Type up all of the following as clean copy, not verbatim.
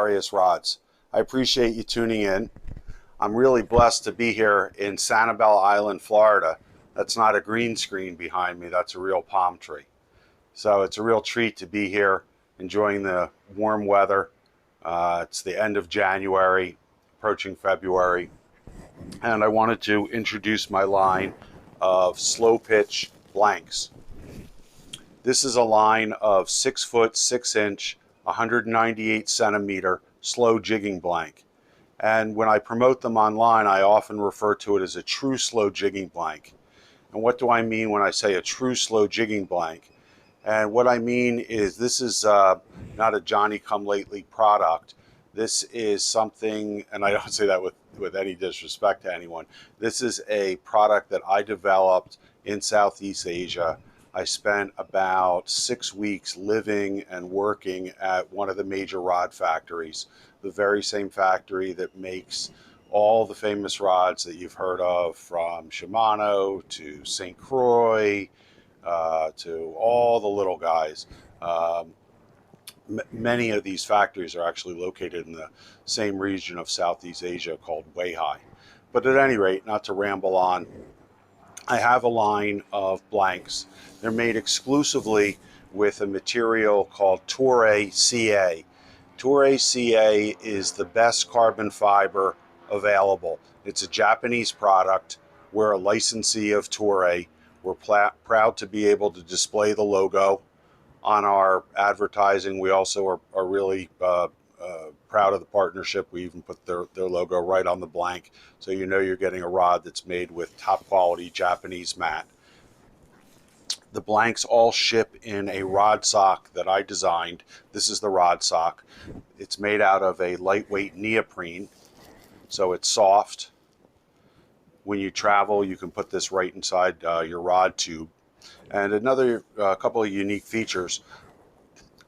Palmarius rods. I appreciate you tuning in. I'm really blessed to be here in Sanibel Island, Florida. That's not a green screen behind me, that's a real palm tree. So it's a real treat to be here enjoying the warm weather. It's the end of January, approaching February, and I wanted to introduce my line of slow pitch blanks. This is a line of 6 foot 6 inch, 198 centimeter slow jigging blank. And when I promote them online, I often refer to it as a true slow jigging blank. And what do I mean when I say a true slow jigging blank? And what I mean is this is not a Johnny-come-lately product. This is something, and I don't say that with any disrespect to anyone, this is a product that I developed in Southeast Asia. I spent about 6 weeks living and working at one of the major rod factories, the very same factory that makes all the famous rods that you've heard of, from Shimano to St. Croix to all the little guys. Many of these factories are actually located in the same region of Southeast Asia called Weihai. But at any rate, not to ramble on, I have a line of blanks. They're made exclusively with a material called Toray CA. Toray CA is the best carbon fiber available. It's a Japanese product. We're a licensee of Toray. We're proud to be able to display the logo on our advertising. We also are really proud of the partnership. We even put their logo right on the blank, so you know you're getting a rod that's made with top quality Japanese mat. The blanks all ship in a rod sock that I designed. This is the rod sock. It's made out of a lightweight neoprene, so it's soft. When you travel, you can put this right inside your rod tube. And another couple of unique features,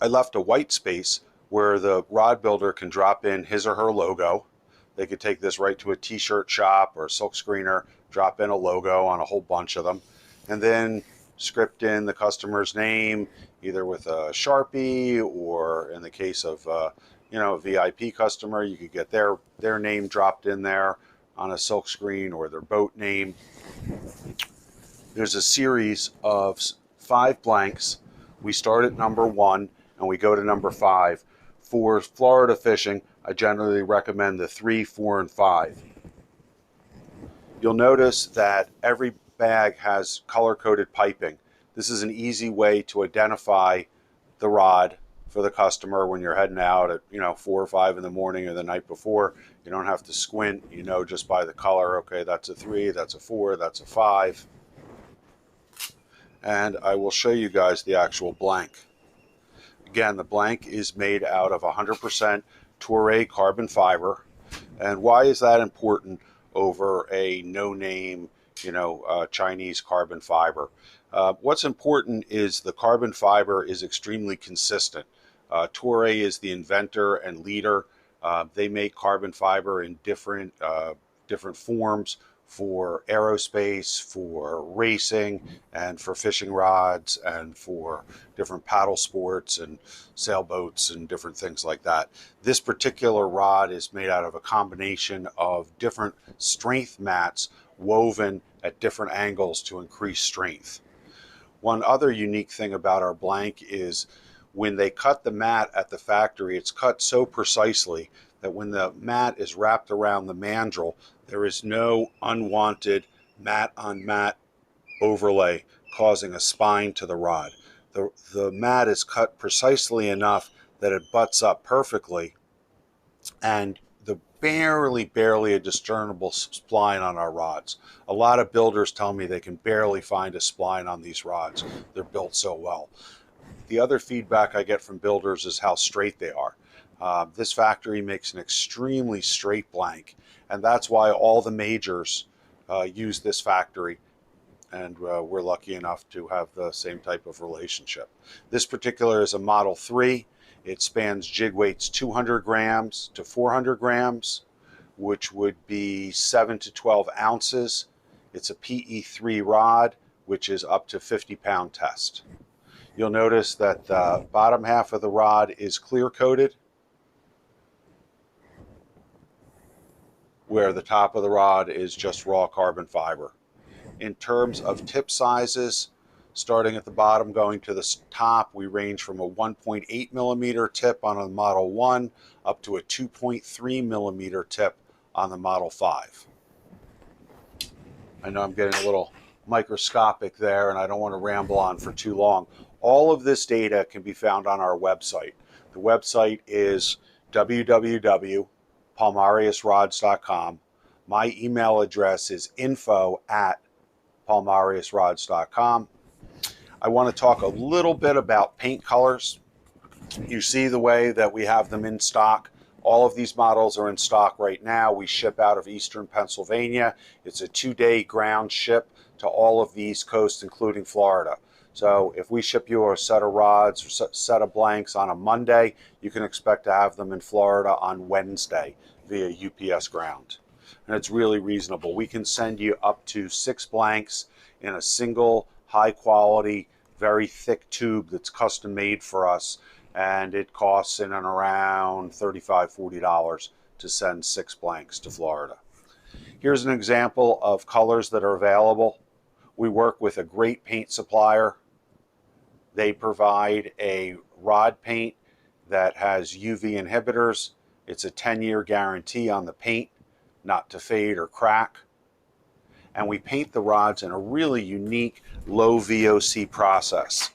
I left a white space where the rod builder can drop in his or her logo. They could take this right to a t-shirt shop or a silk screener, drop in a logo on a whole bunch of them, and then script in the customer's name, either with a Sharpie, or in the case of a VIP customer, you could get their name dropped in there on a silk screen, or their boat name. There's a series of 5 blanks. We start at number 1 and we go to number 5. For Florida fishing, I generally recommend the 3, 4, and 5. You'll notice that every bag has color-coded piping. This is an easy way to identify the rod for the customer when you're heading out at 4 or 5 in the morning or the night before. You don't have to squint, you know just by the color, okay, that's a 3, that's a 4, that's a 5. And I will show you guys the actual blank. Again, the blank is made out of 100% Toray carbon fiber. And why is that important over a no-name, Chinese carbon fiber? What's important is the carbon fiber is extremely consistent. Toray is the inventor and leader. They make carbon fiber in different forms for aerospace, for racing, and for fishing rods, and for different paddle sports and sailboats and different things like that. This particular rod is made out of a combination of different strength mats woven at different angles to increase strength. One other unique thing about our blank is when they cut the mat at the factory, it's cut so precisely that when the mat is wrapped around the mandrel, there is no unwanted mat-on-mat overlay causing a spine to the rod. The mat is cut precisely enough that it butts up perfectly, and the barely a discernible spline on our rods. A lot of builders tell me they can barely find a spline on these rods. They're built so well. The other feedback I get from builders is how straight they are. This factory makes an extremely straight blank, and that's why all the majors use this factory, and we're lucky enough to have the same type of relationship. This particular is a Model 3. It spans jig weights 200 grams to 400 grams, which would be 7 to 12 ounces. It's a PE3 rod, which is up to 50-pound test. You'll notice that the bottom half of the rod is clear coated. where the top of the rod is just raw carbon fiber. In terms of tip sizes, starting at the bottom going to the top, we range from a 1.8 millimeter tip on a Model 1 up to a 2.3 millimeter tip on the Model 5. I know I'm getting a little microscopic there and I don't want to ramble on for too long. All of this data can be found on our website. The website is www.palmariusrods.com. My email address is info@palmariusrods.com. I want to talk a little bit about paint colors. You see the way that we have them in stock. All of these models are in stock right now. We ship out of Eastern Pennsylvania. It's a 2-day ground ship to all of the East Coast, including Florida. So if we ship you a set of rods or set of blanks on a Monday, you can expect to have them in Florida on Wednesday via UPS ground. And it's really reasonable. We can send you up to 6 blanks in a single high quality, very thick tube that's custom made for us. And it costs in and around $35, $40 to send 6 blanks to Florida. Here's an example of colors that are available. We work with a great paint supplier. They provide a rod paint that has UV inhibitors. It's a 10-year guarantee on the paint, not to fade or crack. And we paint the rods in a really unique low VOC process.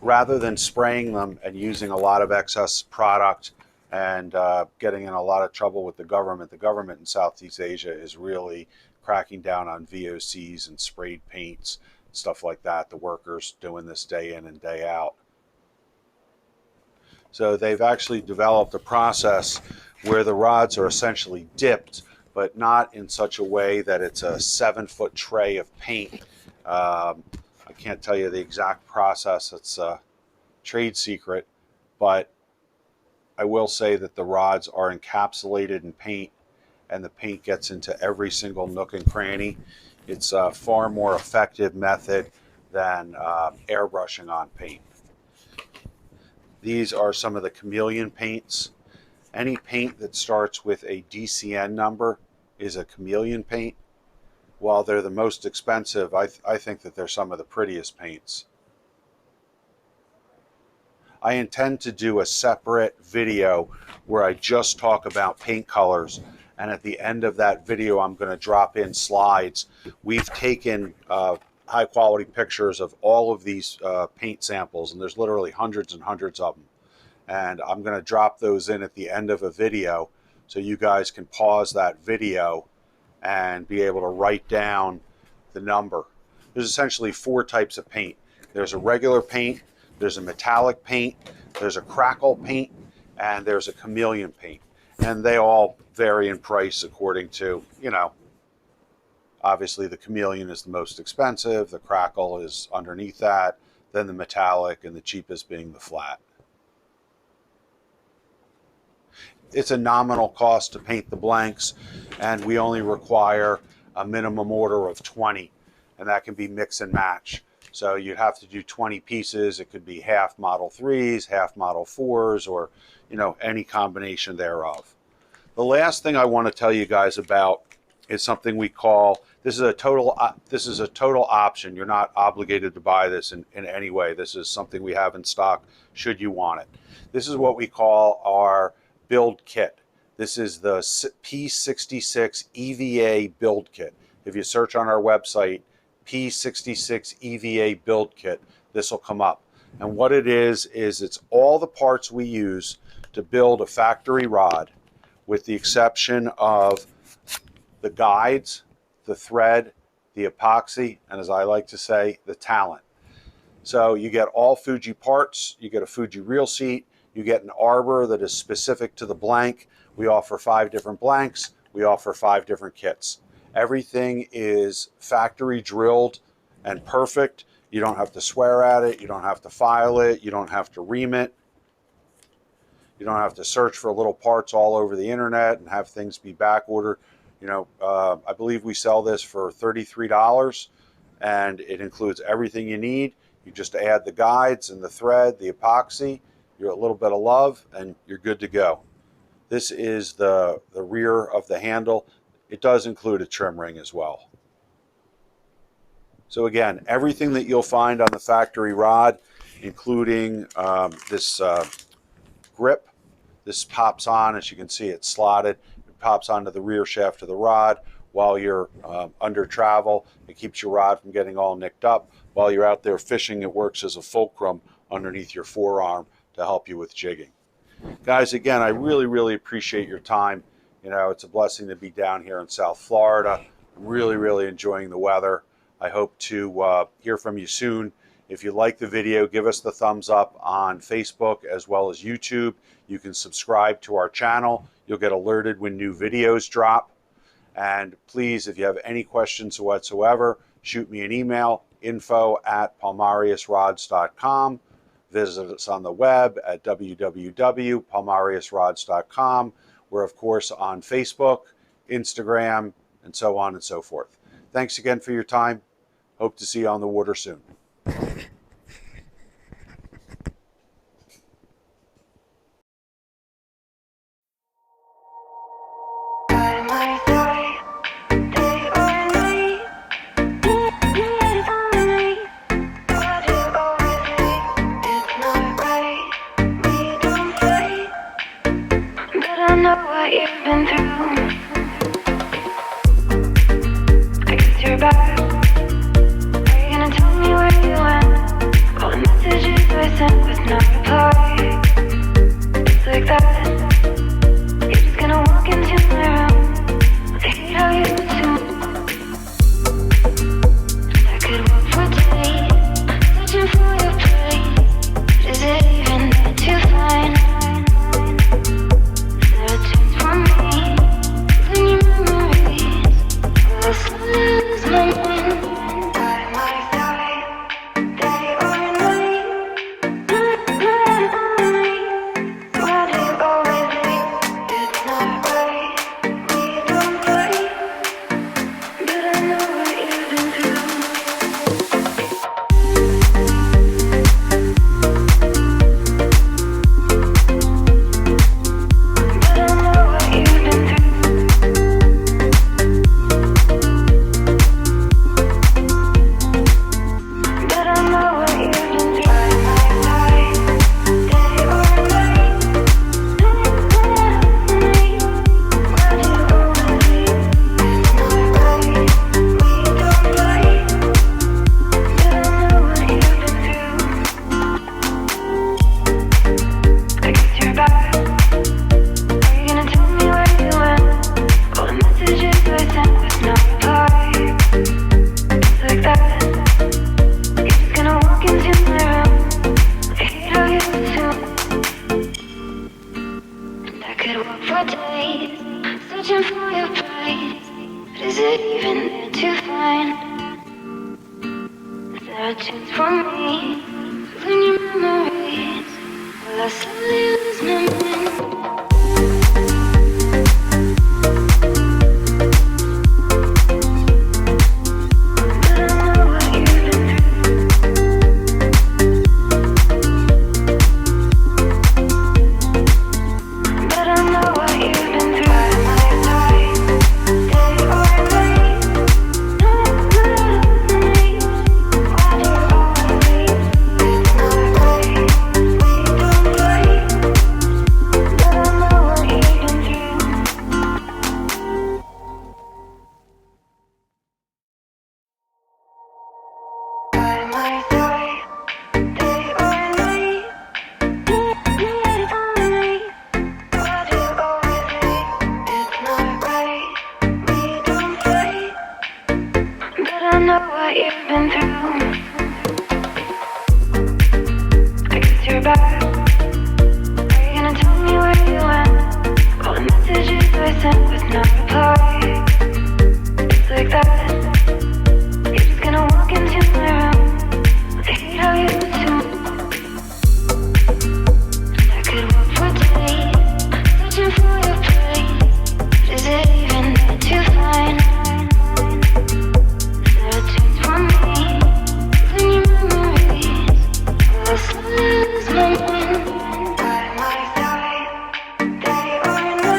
Rather than spraying them and using a lot of excess product and getting in a lot of trouble with the government in Southeast Asia is really cracking down on VOCs and sprayed paints, stuff like that. The workers doing this day in and day out. So they've actually developed a process where the rods are essentially dipped, but not in such a way that it's a 7-foot tray of paint. I can't tell you the exact process. It's a trade secret, but I will say that the rods are encapsulated in paint and the paint gets into every single nook and cranny. It's a far more effective method than airbrushing on paint. These are some of the Chameleon paints. Any paint that starts with a DCN number is a Chameleon paint. While they're the most expensive, I think that they're some of the prettiest paints. I intend to do a separate video where I just talk about paint colors, and at the end of that video I'm going to drop in slides. We've taken high quality pictures of all of these paint samples, and there's literally hundreds and hundreds of them. And I'm going to drop those in at the end of a video so you guys can pause that video and be able to write down the number. There's essentially 4 types of paint. There's a regular paint, there's a metallic paint, there's a crackle paint, and there's a Chameleon paint. And they all vary in price according to, obviously the Chameleon is the most expensive, the crackle is underneath that, then the metallic, and the cheapest being the flat. It's a nominal cost to paint the blanks, and we only require a minimum order of 20, and that can be mix and match. So you'd have to do 20 pieces. It could be half Model 3s, half Model 4s, or any combination thereof. The last thing I want to tell you guys about is something we call, this is a total option. You're not obligated to buy this in any way. This is something we have in stock should you want it. This is what we call our build kit. This is the P66 EVA build kit. If you search on our website, P66 EVA build kit, this will come up. And what it is it's all the parts we use to build a factory rod, with the exception of the guides, the thread, the epoxy, and as I like to say, the talent. So you get all Fuji parts, you get a Fuji reel seat, you get an arbor that is specific to the blank. We offer 5 different blanks. We offer 5 different kits. Everything is factory drilled and perfect. You don't have to swear at it. You don't have to file it. You don't have to ream it. You don't have to search for little parts all over the internet and have things be back ordered. I believe we sell this for $33, and it includes everything you need. You just add the guides and the thread, the epoxy, a little bit of love, and you're good to go. This is the rear of the handle. It does include a trim ring as well. So again, everything that you'll find on the factory rod, including this grip, this pops on. As you can see, it's slotted. It pops onto the rear shaft of the rod. While you're under travel, it keeps your rod from getting all nicked up. While you're out there fishing, it works as a fulcrum underneath your forearm to help you with jigging. Guys, again, I really appreciate your time. You know, it's a blessing to be down here in South Florida. I'm really enjoying the weather. I hope to hear from you soon. If you like the video, give us the thumbs up on Facebook as well as YouTube. You can subscribe to our channel. You'll get alerted when new videos drop. And please, if you have any questions whatsoever, shoot me an email, info@palmariusrods.com. Visit us on the web at www.palmariusrods.com. We're, of course, on Facebook, Instagram, and so on and so forth. Thanks again for your time. Hope to see you on the water soon. You've been through. I guess you're back. Are you gonna tell me where you went? All the messages I sent with no reply. It's like that. You're just gonna walk into my room. I hate how you assume I could walk for days, searching for your place. Is it even there to find? Searching for your place, but is it even there to find? Is there a chance for me to learn your memories? Will I slowly lose my mind? You've been through. I guess you're back. Are you gonna tell me where you went? All the messages I sent with no reply. It's like that. You're just gonna walk into my room. I hate how you assume I could walk for days, searching for your place. But is it even there to find? Lose my mind by my side, day or night.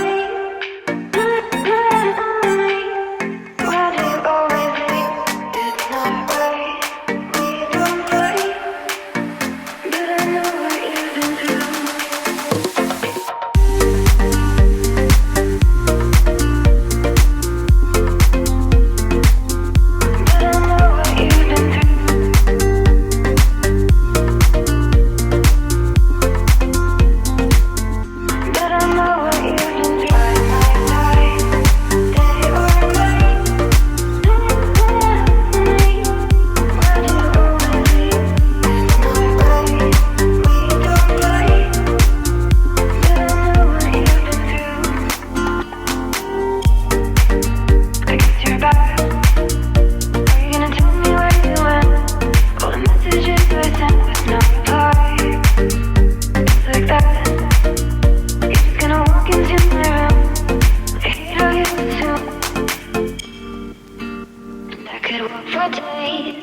could walk for days,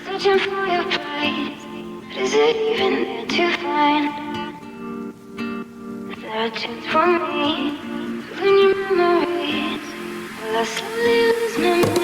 searching for your place. But is it even there to find? Is there a chance for me to learn your memories? Will I slowly lose memory?